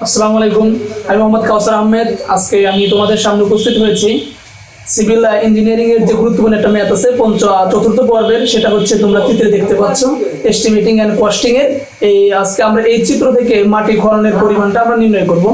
আসসালামু আলাইকুম। আমি মোহাম্মদ কাউসার আহমেদ। আজকে আমি তোমাদের সামনে উপস্থিত হয়েছি সিভিল ইঞ্জিনিয়ারিং এর যে গুরুত্বপূর্ণ একটা ম্যাথ আছে চতুর্থ পর্বের, সেটা হচ্ছে তোমরা চিত্রে দেখতে পাচ্ছ এস্টিমেটিং এন্ড কস্টিং এর। আজকে আমরা এই চিত্র থেকে মাটি খননের পরিমাণটা আমরা নির্ণয় করব।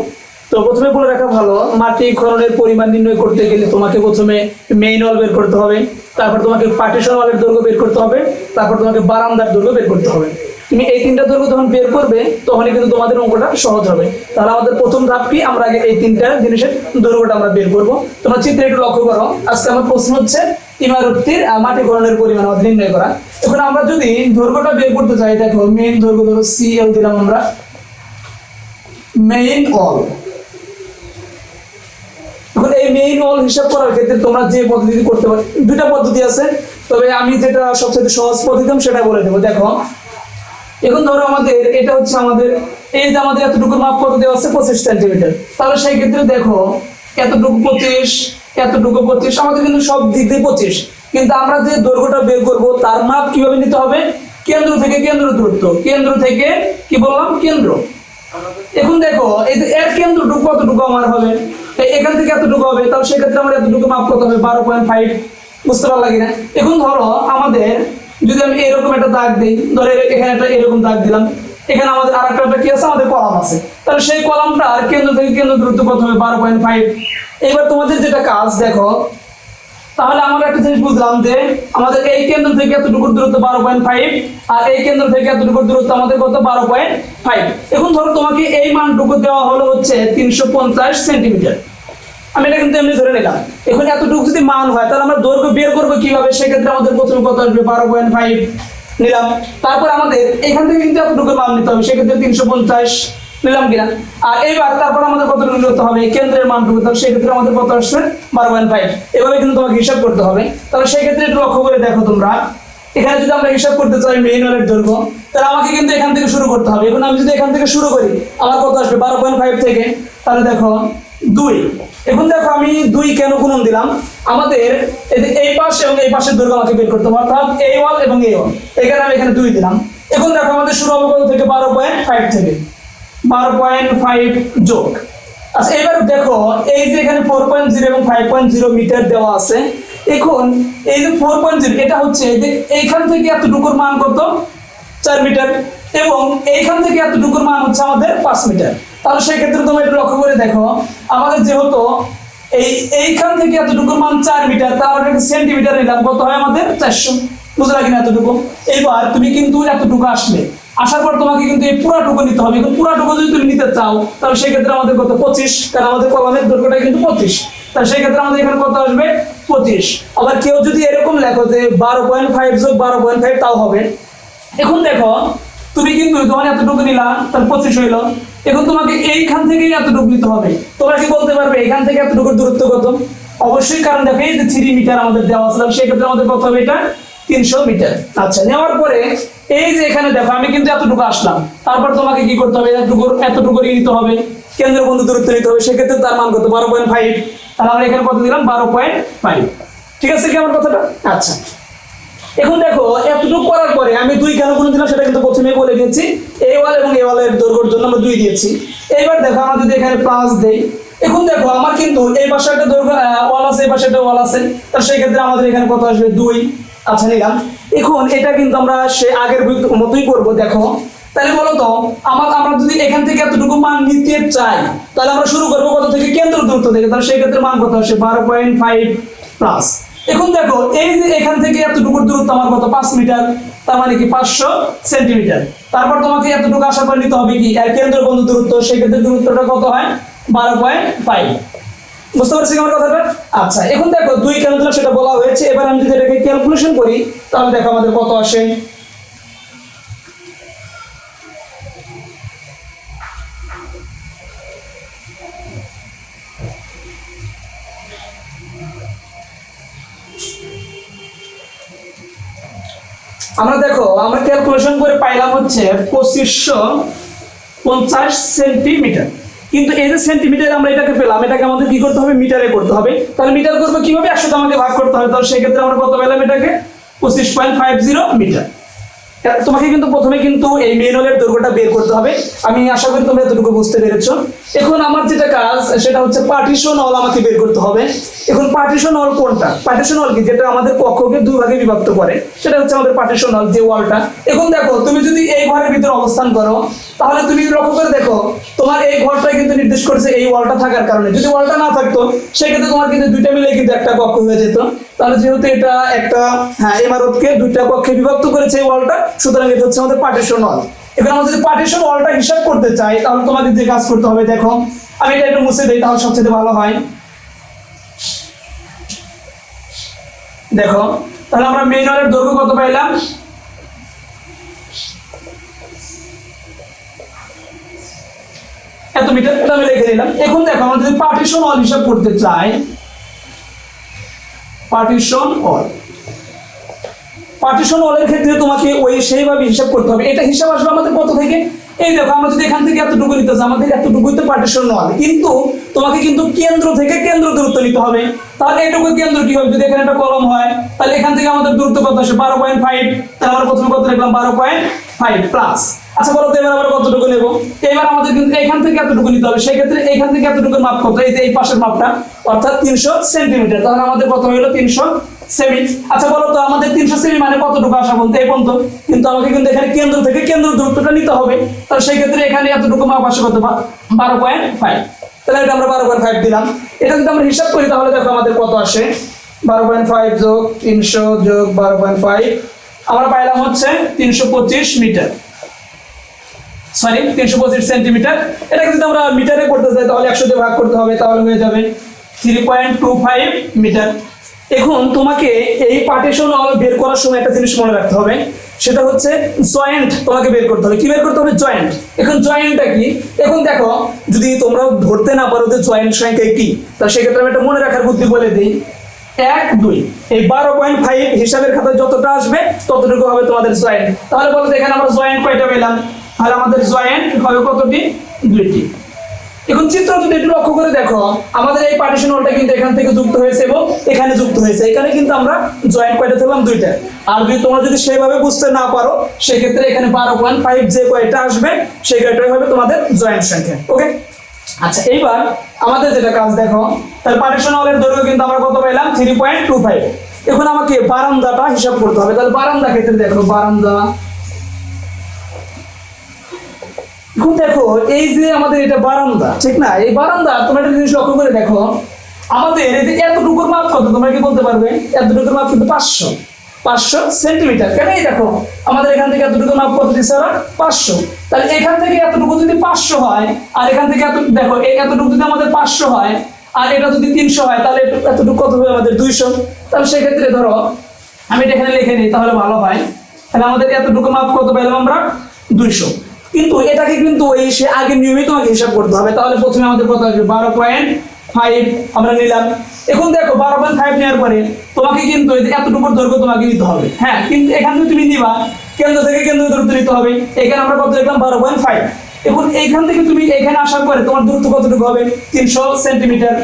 তো প্রথমে বলে রাখা ভালো, মাটি খননের পরিমাণ নির্ণয় করতে গেলে তোমাকে প্রথমে মেইন ওয়াল বের করতে হবে, তারপর তোমাকে পার্টিশন ওয়ালের দৈর্ঘ্য বের করতে হবে, তারপর তোমাকে বারান্দার দৈর্ঘ্য বের করতে হবে। তুমি এই তিনটা দৈর্ঘ্য যখন বের করবে তখনই কিন্তু তোমাদের অঙ্কটা সহজ হবে। তাহলে আমাদের প্রথম ধাপ কি, আমরা আগে এই তিনটা জিনিসের দৈর্ঘ্যটা আমরা বের করব। তোমরা চিত্রে একটু লক্ষ্য করো। আজকে আমার প্রশ্ন হচ্ছে ইমারতটির মাটি খননের পরিমাণ আমাদের নির্ণয় করা। এখন আমরা যদি দৈর্ঘ্যটা বের করতে চাই, দেখো মেইন দৈর্ঘ্য ধরো CL দিলাম আমরা, মেইন ওয়াল। এখন এই মেইন ওয়াল হিসাব করার ক্ষেত্রে তোমরা যে পদ্ধতি করতে পারো, দুইটা পদ্ধতি আছে, তবে আমি যেটা সবচেয়ে সহজ পদ্ধতি সেটা বলে দেবো। দেখো এখন ধরো আমাদের এটা হচ্ছে আমাদের এই যে আমাদের এতটুকু মাপ কত দেওয়া আছে 25 সেন্টিমিটার। তাহলে সেই ক্ষেত্রে দেখো এতটুকু 25, এতটুকু 25, আমাদের কিন্তু সব দিক দিয়ে 25, কিন্তু আমরা যে দৈর্ঘ্যটা বের করব তার মাপ কিভাবে নিতে হবে? কেন্দ্র থেকে কেন্দ্র দূরত্ব, কেন্দ্র থেকে কি বললাম কেন্দ্র। এখন দেখো এই যে এর কেন্দ্রটুকু কতটুকু আমার হবে, এখান থেকে এতটুকু হবে, তাহলে সেক্ষেত্রে আমার এতটুকু মাপ কত হবে 12.5। বুঝতে পারলা কিনা? এখন ধরো আমাদের যদি আমি এরকম একটা দাগ দিই, ধরো এখানে একটা এরকম দাগ দিলাম, এখানে আমাদের আরেকটা কি আছে, আমাদের কলাম আছে, তাহলে সেই কলামটা আর কেন্দ্র থেকে কেন্দ্র দূরত্ব কত হবে 12.5। এবার তোমাদের যেটা কাজ দেখো, তাহলে আমরা একটা জিনিস বুঝলাম যে আমাদের এই কেন্দ্র থেকে এতটুকু দূরত্ব 12.5 আর এই কেন্দ্র থেকে এতটুকু দূরত্ব আমাদের কত 12.5। এখন ধরো তোমাকে এই মানটুকু দেওয়া হলো হচ্ছে 350 সেন্টিমিটার। আমি এটা কিন্তু এমনি ধরে নিলাম। এখন এতটুকু যদি মান হয় তাহলে আমরা দৈর্ঘ্য বের করবো কিভাবে? সেক্ষেত্রে আমাদের প্রথমে কত আসবে 12.5 নিলাম, তারপর আমাদের এখান থেকে কিন্তু এতটুকু মান নিতে হবে, সেক্ষেত্রে 350 নিলাম কিনা। আর এইবার তারপর আমাদের কতটুকু নিতে হবে কেন্দ্রের মানটুকু, তাহলে সেক্ষেত্রে আমাদের কত আসছে 12.5। এভাবে কিন্তু তোমাকে হিসাব করতে হবে। তাহলে সেই ক্ষেত্রে একটু লক্ষ্য করে দেখো তোমরা, এখানে যদি আমরা হিসাব করতে চাই মেইন ওয়ালের দৈর্ঘ্য, তাহলে আমাকে কিন্তু এখান থেকে শুরু করতে হবে। এখন আমি যদি এখান থেকে শুরু করি আমার কত আসবে 12.5 থেকে, তাহলে দেখো 2। এখন দেখো আমি 2 কেন গুণন দিলাম, আমাদের এই পাশে এবং এই পাশের দৈর্ঘ্য আমাকে বের করতে হবে, অর্থাৎ এই ওয়াল এবং এই ওয়াল, এখানে আমি এখানে 2 দিলাম। এখন দেখো আমাদের শুরু হবে কত থেকে 12.5 থেকে, 12.5 যোগ। আচ্ছা এবার দেখো এই যে এখানে 4.0 এবং 5.0 মিটার দেওয়া আছে। এখন এই যে 4.0 এটা হচ্ছে যে এইখান থেকে এতটুকুর মান কত 4 মিটার, এবং এইখান থেকে এতটুকুর মান হচ্ছে আমাদের 5 মিটার। তাহলে সেই ক্ষেত্রে তোমরা একটু লক্ষ্য করে দেখো, আমাদের যেহেতু এইখান থেকে এতটুকুর মান 4 মিটার, তাহলে সেন্টিমিটার নিলাম, কত হয় আমাদের 400। বুঝলা কিনা এতটুকু? এইবার তুমি কিন্তু এতটুকু আসার পর তোমাকে কিন্তু এই পুরাটুকু নিতে হবে। এখন পুরাটুকু যদি তুমি নিতে চাও তাহলে সেই ক্ষেত্রে আমাদের কত 25, কারণ আমাদের কলামের দৈর্ঘ্যটা কিন্তু 25, তাহলে সেই ক্ষেত্রে আমাদের এখানে কত আসবে 25। আবার কেউ যদি এরকম লেখো যে 12.5 যোগ 12.5 তাও হবে। এখন দেখো তুমি কিন্তু যখন এতটুকু নিলাম তাহলে 25 হইল, এখন তোমাকে এইখান থেকে এতটুকু নিতে হবে। তোমরা কি বলতে পারবে এখান থেকে এতটুকুর দূরত্ব কত? অবশ্যই, কারণ দেখো এই যে 3 মিটার আমাদের দেওয়া আছে, সেই ক্ষেত্রে আমাদের কত হবে এটা 300 মিটার। আচ্ছা নেওয়ার পরে এই যে এখানে দেখো আমি কিন্তু এতটুকু আসলাম, তারপর তোমাকে কি করতে হবে এতটুকু নিতে হবে, কেন্দ্রবিন্দু দূরত্ব নিতে হবে, সেক্ষেত্রে তার মান কত 12.5। তাহলে আমরা এখানে কত দিলাম 12.5। ঠিক আছে কি আমার কথাটা? আচ্ছা এখন দেখো এতটুকু করার পরে আমি 2 কেন গুণ দিলাম সেটা কিন্তু প্রথমেই বলে দিয়েছি। এই ওয়াল এবং এই ওয়ালের দৈর্ঘ্যের জন্য আমরা 2 দিয়েছি। এইবার দেখো আমরা যদি এখানে প্লাস দেই, এখন দেখো আমার কিন্তু এই পাশে একটা দৈর্ঘ্য ওয়াল আছে, এই পাশে একটা ওয়াল আছে, তাহলে সেই ক্ষেত্রে আমাদের এখানে কত আসবে 2। আচ্ছা নিলাম। এখন এটা কিন্তু আমরা সে আগের মতোই করব। দেখো তাহলে বলো তো আমরা যদি এখান থেকে এতটুকু মান নিতে চাই তাহলে আমরা শুরু করবো কত থেকে? কেন্দ্র দূরত্ব থেকে, তাহলে সেই ক্ষেত্রে মান কত আসবে 12.5 প্লাস। এখন দেখো এই যে এখান থেকে এতটুকুর দূরত্ব আমার কত 5 মিটার, তার মানে কি 500 সেন্টিমিটার। তারপর তোমাকে এতটুকু আসার পর নিতে হবে কি কেন্দ্রবিন্দু দূরত্ব, সেই ক্ষেত্রে দূরত্বটা কত হয় 12.5। বুঝতে পারছি আমার কথাটা? আচ্ছা এখন দেখো 2 কেন দিলাম সেটা বলা হয়েছে। এবার আমি যদি এটাকে ক্যালকুলেশন করি তাহলে দেখো আমাদের কত আসে। আমরা দেখো আমরা ক্যালকুলেশন করে পাইলাম হচ্ছে 2550 সেন্টিমিটার, কিন্তু এই যে সেন্টিমিটার আমরা এটাকে পেলাম, এটাকে আমাদের কি করতে হবে মিটারে করতে হবে। তাহলে মিটার করবো কিভাবে? 100 আমাকে ভাগ করতে হবে, তাহলে সেই ক্ষেত্রে আমরা কত পেলাম এটাকে 25.50 মিটার। তোমাকে কিন্তু প্রথমে কিন্তু এই মেইন হলের দৈর্ঘ্যটা বের করতে হবে। আমি আশা করি তোমরা এতটুকু বুঝতে পেরেছো। এখন আমার যেটা কাজ সেটা হচ্ছে পার্টিশন হল আমাকে বের করতে হবে। এখন পার্টিশন হল কোনটা? পার্টিশন হল কি, যেটা আমাদের কক্ষকে দুই ভাগে বিভক্ত করে, সেটা হচ্ছে আমাদের পার্টিশন হল, যে ওয়ালটা। এখন দেখো তুমি যদি এই ঘরের ভিতরে অবস্থান করো, তাহলে তুমি লক্ষ্য করে দেখো তোমার এই ঘরটা কিন্তু নির্দেশ করেছে এই ওয়ালটা থাকার কারণে। যদি ওয়ালটা না থাকতো সেক্ষেত্রে তোমার কিন্তু দুইটা মিলে কিন্তু একটা কক্ষ হয়ে যেত। তাহলে যেহেতু এটা একটা ইমারতকে দুইটা কক্ষে বিভক্ত করেছে এই ওয়ালটা, সুতরাং এটা হচ্ছে আমাদের পার্টিশন ওয়াল। এখন আমরা যদি পার্টিশন ওয়ালটা হিসাব করতে চাই, তাহলে তোমাদের যে কাজ করতে হবে, দেখো আমি এটা একটু মুছে দিই, তাহলে সবচেয়ে ভালো হয়। দেখো তাহলে আমরা মেইন ওয়ালের দৈর্ঘ্য কত পাইলাম? এত মিটার, এটা আমি লিখে দিলাম। এখন দেখো আমরা যদি পার্টিশন ওয়াল হিসাব করতে চাই, পার্টিশন ওয়াল, পার্টিশন ওয়ালের ক্ষেত্রে তোমাকে ওই সেইভাবে হিসাব করতে হবে। এটা হিসাব আসবে আমাদের কত থেকে? এই দেখো আমরা যদি এখান থেকে এতটুকু নিতে চাই, আমাদের এতটুকুই তো পার্টিশন ওয়াল, কিন্তু তোমাকে কিন্তু কেন্দ্র থেকে কেন্দ্র দূরত্ব নিতে হবে। তাহলে এটুকু কেন্দ্র কি হবে? যদি এখানে একটা কলম হয়, তাহলে এখান থেকে আমাদের দূরত্ব কত আসে? 12.5। তাহলে আমরা প্রথমে কত লিখলাম? 12.5 প্লাস। আচ্ছা বলো তো এবার আমরা কতটুকু নেব? এবার আমাদের কিন্তু এখান থেকে এতটুকু নিতে হবে। সেই ক্ষেত্রে এখান থেকে এতটুকুর মাপ কত? এই যে এই পাশের মাপটা, অর্থাৎ 300 সেন্টিমিটার। তাহলে আমাদের কত হলো? 300 সেমি। আচ্ছা বলো তো আমাদের 300 সেমি মানে কতটুকু আসা বলতে? এই পর্যন্ত। কিন্তু আমাকে কিন্তু এখানে কেন্দ্র থেকে কেন্দ্র দূরত্বটা নিতে হবে। তাহলে সেই ক্ষেত্রে এখানে এতটুকু মাপ আসে কত? 12.5। তাহলে এটা আমরা 12.5 দিলাম। এটা যদি আমরা হিসাব করি তাহলে দেখো আমাদের কত আসে? 12.5 যোগ 300 যোগ 12.5, আমরা পাইলাম হচ্ছে 325 মিটার, সরি 325 সেন্টিমিটার। এটাকে যদি আমরা মিটারে করতে চাই তাহলে 100 দিয়ে ভাগ করতে হবে, তাহলে হয়ে যাবে 3.25 মিটার। এখন তোমাকে এই পার্টিশন ওয়াল বের করার সময় একটা জিনিস মনে রাখতে হবে, সেটা হচ্ছে জয়েন্ট তোমাকে বের করতে হবে। কি বের করতে হবে? জয়েন্ট। এখন জয়েন্টটা কি? এখন দেখো যদি তোমরা ধরতে না পারো যে জয়েন্ট সংখ্যা কি, তাহলে সেক্ষেত্রে আমি একটা মনে রাখার বুদ্ধি বলে দিই। 1 2, এই 12.5 হিসাবের খাতায় যতটা আসবে ততটুকু হবে তোমাদের জয়েন্ট। তাহলে বলো এখানে আমরা জয়েন্ট কয়টা পেলাম? আর আমাদের জয়েন্ট হবে কতটি? 2টি। এখন চিত্র যদি একটু লক্ষ্য করে দেখো, আমাদের এই পার্টিশন ওয়ালটা কিন্তু এখান থেকে যুক্ত হয়েছে এবং এখানে যুক্ত হয়েছে। এখানে কিন্তু আমরা জয়েন্ট কয়টা পেলাম? 2টা। আর যদি তোমরা যদি সেইভাবে বুঝতে না পারো, সেক্ষেত্রে এখানে 12.5 যে কয়টা আসবে সেই কয়টাই হবে তোমাদের জয়েন্ট সংখ্যা। ওকে, আচ্ছা এইবার আমাদের যেটা কাজ দেখো, তাহলে পার্টিশন ওয়ালের দৈর্ঘ্য কিন্তু আমরা কত পেলাম? 3.25। এখন আমাকে বারান্দাটা হিসাব করতে হবে। তাহলে বারান্দা ক্ষেত্রে দেখো, বারান্দা, এখন দেখো এই যে আমাদের এটা বারান্দা, ঠিক না? এই বারান্দা তোমরা একটা জিনিস লক্ষ্য করে দেখো, আমাদের এই যে এতটুকুর মাপ কত তোমরা কি বলতে পারবে? এতটুকুর মাপ কিন্তু 500 সেন্টিমিটার। কেন? এই দেখো আমাদের এখান থেকে এতটুকু মাপ কত দিচ্ছে? 500। তাহলে এখান থেকে এতটুকু যদি 500 হয়, আর এখান থেকে দেখো এই এতটুকু যদি আমাদের 500 হয়, আর এটা যদি 300 হয়, তাহলে এতটুকু কত হবে আমাদের? 200। তাহলে সেক্ষেত্রে ধরো আমি এটা এখানে লিখে নিই, তাহলে ভালো হয়। তাহলে আমাদের এতটুকু মাপ কত পেলাম আমরা? 200। কিন্তু এটাকে কিন্তু ওই সে আগের নিয়মে তোমাকে হিসাব করতে হবে। তাহলে প্রথমে আমাদের কত আসবে? 12.5 আমরা নিলাম। এখন দেখো 12.5 নেওয়ার পরে তোমাকে কিন্তু এই যে এতটুকুর দৈর্ঘ্য তোমাকে নিতে হবে। হ্যাঁ, কিন্তু এখানে তুমি নিবা কেন্দ্র থেকে কেন্দ্র দূরত্ব নিতে হবে। এখানে আমরা কত লিখলাম? 12.5। এখন এইখান থেকে তুমি এখানে আসার পরে তোমার দূরত্ব কতটুকু হবে? 300 সেন্টিমিটার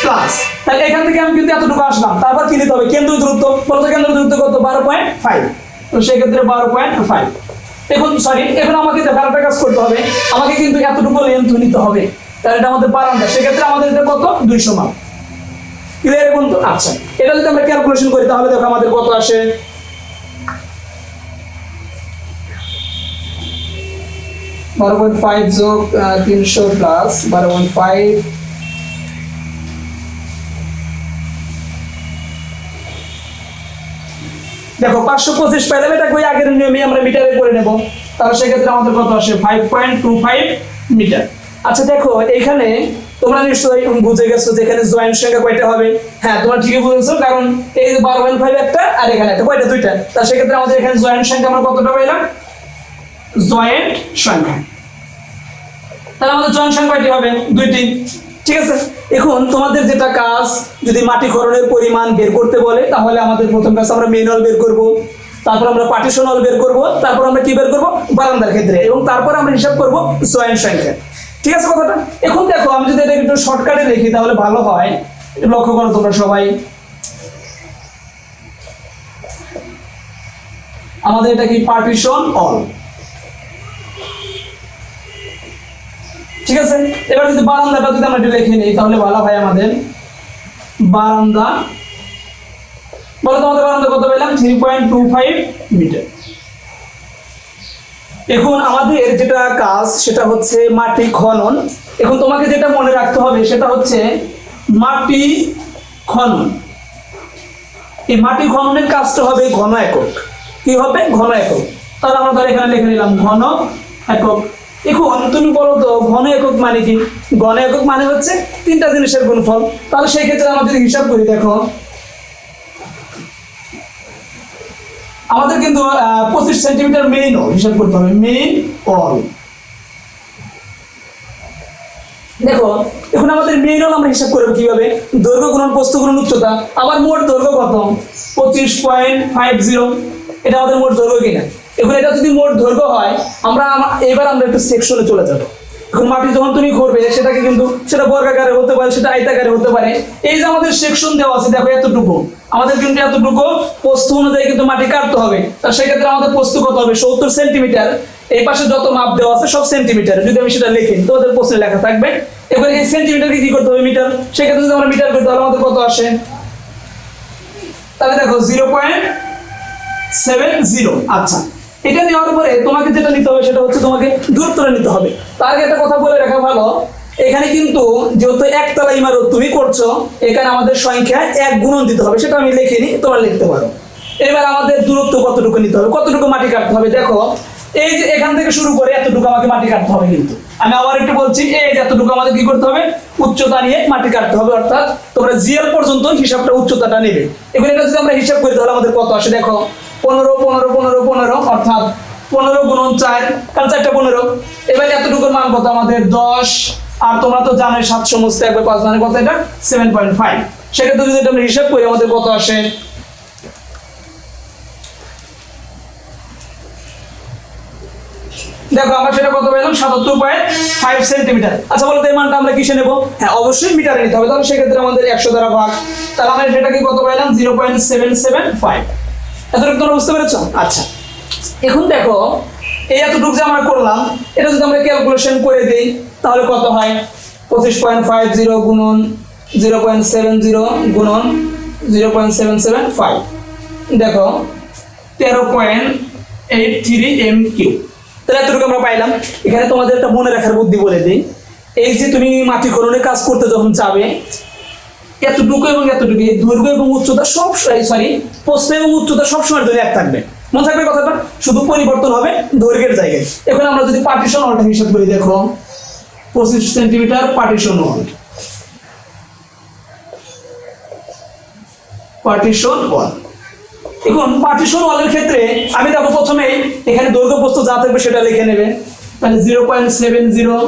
প্লাস। তাহলে এখান থেকে আমি কিন্তু এতটুকু আসলাম, তারপর কি নিতে হবে? কেন্দ্র দূরত্ব। বলতো কেন্দ্র দূরত্ব কত? 12.5। তো সেক্ষেত্রে 12.5। এখন সরি, এখন আমাকে আরেকটা কাজ করতে হবে, আমাকে কিন্তু এতটুকু লেন্থ নিতে হবে। তাহলে এটা আমাদের বারান্দা, সেক্ষেত্রে আমাদের এটা কত? 200 মাপ। ক্লিয়ার এখন তো? আচ্ছা, এটা যদি আমরা ক্যালকুলেশন করি তাহলে দেখো আমাদের কত আসে? 12.5 যোগ 300 প্লাস 12.5, দেখো 525 পাইলাম। এটা কই আগের নিয়মে আমরা মিটারে করে নেব। তাহলে সেক্ষেত্রে আমাদের কত আসে? 5.25 মিটার। আচ্ছা দেখো এখানে তোমরা নিশ্চয়ই বুঝে গেছো যে এখানে জয়েন্ট সংখ্যা কয়টা হবে। হ্যাঁ, তোমরা ঠিকই বুঝেছো, কারণ এই 12.5 একটা আর এখানে একটা, কয়টা? 2টা। তাহলে সেক্ষেত্রে আমাদের এখানে জয়েন্ট সংখ্যা আমরা কতটা পেলাম? জয়েন্ট সংখ্যা। তাহলে আমাদের জয়েন্ট সংখ্যা কয়টি হবে? 2টি। ঠিক আছে, এখন তোমাদের যেটা কাজ, যদি মাটি খননের পরিমাণ বের করতে বলে তাহলে আমাদের প্রথম কাজ আমরা মেইন ওয়াল বের করব, তারপর আমরা পার্টিশন ওয়াল বের করব, তারপর আমরা কি বের করব? বারান্দার ক্ষেত্রে, এবং তারপর আমরা হিসাব করব জয়েন্ট সংখ্যা। ঠিক আছে কথাটা? এখন দেখো আমি যদি এটা একটু শর্টকাটে লিখি তাহলে ভালো হয়। লক্ষ্য করো তোমরা সবাই, আমাদের এটা কি পার্টিশন অল। ঠিক আছে, এবার যদি বারান্দাটা যদি আমরা একটু লিখে নিই তাহলে ভালো হয় আমাদের। বারান্দা, বলো তো আমাদের বারান্দা কত পেলাম? 3.25 মিটার। এখন আমাদের যেটা কাজ সেটা হচ্ছে মাটি খনন। এখন তোমাকে যেটা মনে রাখতে হবে সেটা হচ্ছে মাটি খনন। এই মাটি খননের কাজটা হবে ঘন একক। কি হবে? ঘন একক। তাহলে আমরা ধর এখানে লিখে নিলাম ঘন একক। এখন তুমি বলো তো ঘন একক মানে কি? ঘন একক মানে হচ্ছে তিনটা জিনিসের গুণফল। তাহলে সেই ক্ষেত্রে আমরা যদি হিসাব করি, দেখো আমাদের কিন্তু 25 সেন্টিমিটার মেইন অল হিসাব করতে হবে। মেইন অল, দেখো এখন আমাদের মেইন অল আমরা হিসাব করব কিভাবে? দৈর্ঘ্য গুণন প্রস্থ গুণন উচ্চতা। আবার মোট দৈর্ঘ্য কত? 25.50। এটা আমাদের মোট দৈর্ঘ্য কিনা? এখন এটা যদি মোট দৈর্ঘ্য হয়, আমরা এবার আমরা একটু সেকশনে চলে যাব। এখন মাটি যখন তুমি করবে সেটাকে কিন্তু সেটা বর্গাকারে হতে পারে, সেটা আয়তাকারে হতে পারে। এই যে আমাদের সেকশন দেওয়া আছে, দেখো এতটুকু আমাদের কিন্তু এতটুকু প্রস্থ অনুযায়ী কিন্তু মাটি কাটতে হবে। তার সেক্ষেত্রে আমাদের প্রস্থ কত হবে? 70 সেন্টিমিটার। এই পাশে যত মাপ দেওয়া আছে সব সেন্টিমিটার। যদি আমি সেটা লিখি তোমাদের প্রশ্নে লেখা থাকবে। এবার এই সেন্টিমিটারকে কি করতে হবে? মিটার। সেক্ষেত্রে যদি আমরা মিটার করি তাহলে আমাদের কত আসে? তাহলে দেখো 0.70। আচ্ছা, এটা নেওয়ার পরে তোমাকে যেটা নিতে হবে সেটা হচ্ছে তোমাকে দূরত্বটা নিতে হবে। তার আগে একটা কথা বলে রাখা ভালো, এখানে কিন্তু যেহেতু একতলা ইমারত তুমি করছো, এখানে আমাদের সংখ্যা 1 গুণন দিতে হবে। সেটা আমি লিখিনি, তোমরা লিখতে পারো। এবার আমাদের দূরত্ব কতটুকু নিতে হবে, কতটুকু মাটি কাটতে হবে? দেখো এই যে এখান থেকে শুরু করে এতটুকু আমাকে মাটি কাটতে হবে। কিন্তু আমি আবার একটু বলছি, এই যে এতটুকু আমাদের কি করতে হবে? উচ্চতা নিয়ে মাটি কাটতে হবে। অর্থাৎ তোমরা জিএল পর্যন্ত হিসাবটা উচ্চতাটা নেবে। এবার এটা যদি আমরা হিসাব করি তাহলে আমাদের কত আসে? দেখো 15 15 15 15, অর্থাৎ 15 গুণন 4, কারণ 4টা 15। এবার এতটুকুর মান কত আমাদের? 10। আর তোমরা তো জানোই 7 সমস্ত একবার 5 মানে কত? এটা 7.5। সেক্ষেত্রে যদি আমরা হিসাব করি আমাদের কত আসে? দেখো আমরা সেটা কত পেলাম? 77.5 সেন্টিমিটার। আচ্ছা বলো তো এই মানটা আমরা কিসে নেব? হ্যাঁ, অবশ্যই মিটারে নিতে হবে। তাহলে সেক্ষেত্রে আমাদের 100 দ্বারা ভাগ। তাহলে আমরা সেটাকে কত পেলাম? 0.775। এতটুকু তোমরা বুঝতে পেরেছো? আচ্ছা, এখন দেখো এই এতটুকু যে আমরা করলাম, এটা যদি আমরা ক্যালকুলেশন করে দিই তাহলে কত হয়? 25.50 গুণন 0.70 গুণন 0.775, দেখো 13.83 m3। তাহলে এতটুকু আমরা পাইলাম। এখানে তোমাদের একটা মনে রাখার বুদ্ধি বলে দিই। এই যে তুমি মাটি খননের কাজ করতে যখন যাবে, এতটুকু এবং এতটুকু দৈর্ঘ্য এবং উচ্চতা সব প্রস্থ এবং উচ্চতা সবসময় জন্য এক থাকবে। মনে থাকবে কথাটা? শুধু পরিবর্তন হবে দৈর্ঘ্যের জায়গায়। এখন আমরা যদি পার্টিশন ওয়ালটা হিসাব করি, দেখো 25 সেন্টিমিটার পার্টিশন ওয়াল। পার্টিশন ওয়াল, এখন পার্টিশন ওয়ালের ক্ষেত্রে আমি দেখো প্রথমেই এখানে দৈর্ঘ্য প্রস্থ যা থাকবে সেটা লিখে নেবে। মানে 0.70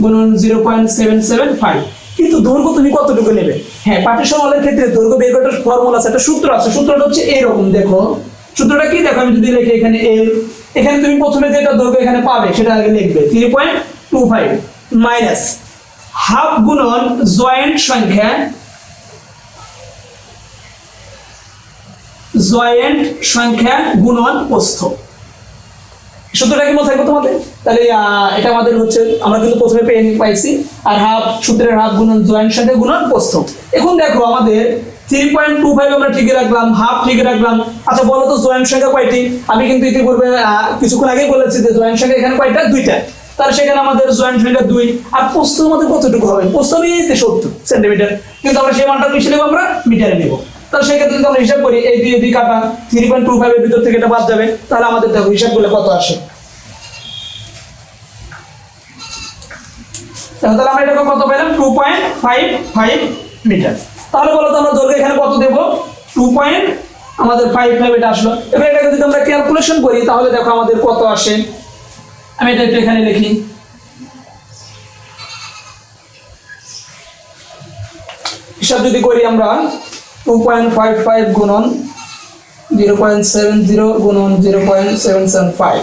গুণন 0.775। কিন্তু দৈর্ঘ্য তুমি কতটুকু নেবে? হ্যাঁ, পার্টিশন ওয়ালের ক্ষেত্রে দৈর্ঘ্য বের করার ফর্মুলা আছে, একটা সূত্র আছে। সূত্রটা হচ্ছে এইরকম, দেখো সূত্রটা কি? দেখো আমি যদি লিখি এখানে এল, এখানে তুমি প্রথমে যেটা দৈর্ঘ্য এখানে পাবে সেটা আগে লিখবে 3.25 মাইনাস হাফ গুণন জয়েন্ট সংখ্যা, জয়েন্ট সংখ্যা গুণন প্রস্থ। সূত্রটা কি মনে থাকবে তোমাদের? তাহলে এটা আমাদের হচ্ছে, আমরা কিন্তু প্রথমে পেয়ে পাইছি, আর হাফ সূত্রের হাফ গুণন জয়েন্ট সংখ্যা গুণন প্রস্থ। এখন দেখো আমাদের 3.25 আমরা ঠিকই রাখলাম, হাফ ঠিকই রাখলাম। আচ্ছা বলো তো জয়েন্ট সংখ্যা কয়টি? আমি কিন্তু ইতিপূর্বে কিছুক্ষণ আগেই বলেছি যে জয়েন্ট সংখ্যা এখানে কয়টা? 2টা। তাহলে সেখানে আমাদের জয়েন্ট সংখ্যা 2। আর প্রস্থ আমাদের কতটুকু হবে? প্রস্থ আমি 70 সেন্টিমিটার, কিন্তু আমরা সেই মানটা কিসে নেব? আমরা মিটারে নেব। তাহলে সেক্ষেত্রে যদি আমরা হিসাব করি, এই দুই কাটা 3.25 এর ভিতর থেকে এটা বাদ যাবে। তাহলে আমাদের দেখো হিসাব করলে কত আসে। তাহলে আমরা এটাকে কত পেলাম? 2.55 মিটার। তাহলে বলো তো আমরা দৈর্ঘ্য এখানে কত দেব? 2.55 এটা আসলো। এবার এটাকে যদি আমরা ক্যালকুলেশন করি তাহলে দেখো আমাদের কত আসে। আমি এটা একটু এখানে লিখি। হিসাব যদি করি আমরা 2.55 গুণন 0.70 গুণন 0.775,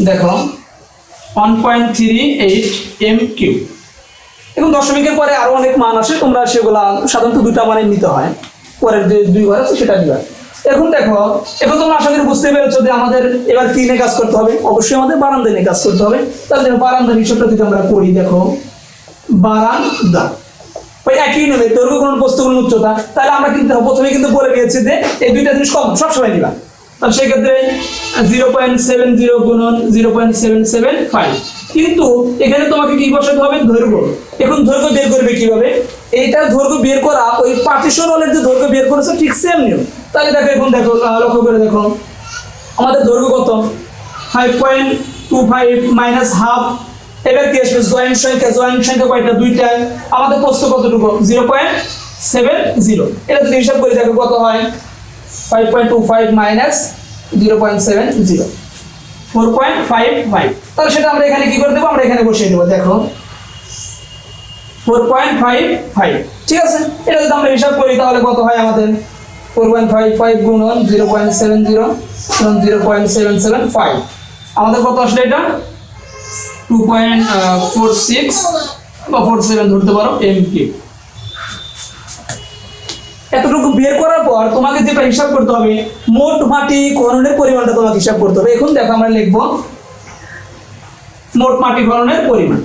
দেখো 1.38 m3। এখন দশমিকের পরে আরো অনেক মান আসে, তোমরা সেগুলা সাধারণত 2টা মানে নিতে হয়, পরের যে 2 ঘর আছে সেটা নিবা। এখন দেখো, এখন তোমরা আশা করি বুঝতে পেরেছো যে আমাদের এবার কি নিয়ে কাজ করতে হবে, অবশ্যই আমাদের বারান্দা নিয়ে কাজ করতে হবে। তাহলে বারান্দার হিসাবটা যদি আমরা করি, দেখো বারান্দা ওই একই নেবে দৈর্ঘ্য গুণন প্রস্থ গুণন উচ্চতা, তাহলে আমরা কিন্তু প্রথমে কিন্তু বলে দিয়েছি যে এই দুইটা জিনিস কম সবসময় নিবা। তাহলে সেক্ষেত্রে 0.70 গুণন 0.775, কিন্তু এখানে তোমাকে কি বসাতে হবে, দৈর্ঘ্য। এখন দৈর্ঘ্য বের করবে কিভাবে, এইটা দৈর্ঘ্য বের করা ওই পার্টিশন ওয়ালের যে দৈর্ঘ্য বের করেছে ঠিক সেম নিয়ম। তাহলে দেখো, এখন দেখো লক্ষ্য করে দেখো আমাদের দৈর্ঘ্য কত, 5.25 মাইনাস হাফ। এবার কি আসবে, জয়েন্ট সংখ্যা কয়টা, দুইটা। আমাদের প্রস্থ কতটুকু, 0.70। এটা যদি হিসাব করে দেখো কত হয়, 5.25 মাইনাস 0.70, 4.55। তাহলে সেটা আমরা এখানে কি করে দেবো, আমরা এখানে বসিয়ে দেবো। দেখো 4.55, ঠিক আছে। এটা যদি আমরা হিসাব করি তাহলে কত হয় আমাদের, 4.55 গুণন 0.70 0.775, আমাদের কত আসলে এটা 2.46 বা 47 ধরতে পারো এমপি। এতটুকু বের করার পর তোমাকে যেটা হিসাব করতে হবে, মোট মাটি খননের পরিমাণটা তোমাকে হিসাব করতে হবে। এখন দেখো আমরা লিখবো মোট মাটি খননের পরিমাণ।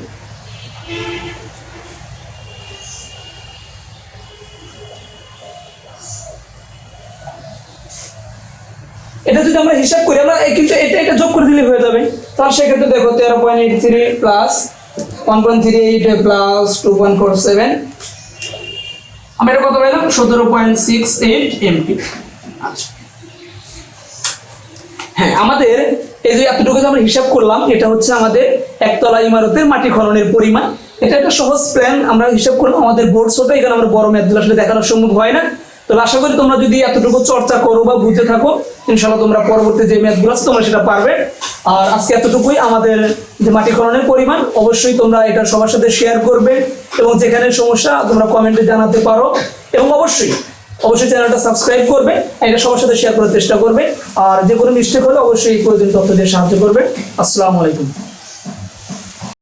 এটা যদি আমরা হিসাব করি, আমরা কিন্তু এটা যোগ করে দিলে হয়ে যাবে। তাহলে সেক্ষেত্রে দেখো 13.83 প্লাস 1.38 প্লাস 2.47, আমরা এটা কত পেলাম, 17.68 এমপি। আচ্ছা, হ্যাঁ, আমাদের এই যে এতটুকু যে আমরা হিসাব করলাম, এটা হচ্ছে আমাদের একতলা ইমারতের মাটি খননের পরিমাণ। এটা একটা সহজ প্ল্যান আমরা হিসাব করলাম। আমাদের বোর্ড ছোট, এখানে আমরা বড় ম্যাথগুলো আসলে দেখানো সম্ভব হয় না। তো আশা করি তোমরা যদি এতটুকু চর্চা করো বা বুঝে থাকো, ইনশাআল্লাহ তোমরা পরবর্তী যে ম্যাথগুলো আছে তোমরা সেটা পারবে। আর আজকে এতটুকুই আমাদের যে মাটি খননের পরিমাণ। অবশ্যই তোমরা এটা সবার সাথে শেয়ার করবে, এবং যেখানে সমস্যা তোমরা কমেন্টে জানাতে পারো, এবং অবশ্যই চ্যানেলটা সাবস্ক্রাইব করবে, এটা সবার সাথে শেয়ার করার চেষ্টা করবে। আর যে কোনো মিস্টেক হলে অবশ্যই প্রয়োজনীয় তথ্য দিয়ে সাহায্য করবে। আসসালামু আলাইকুম।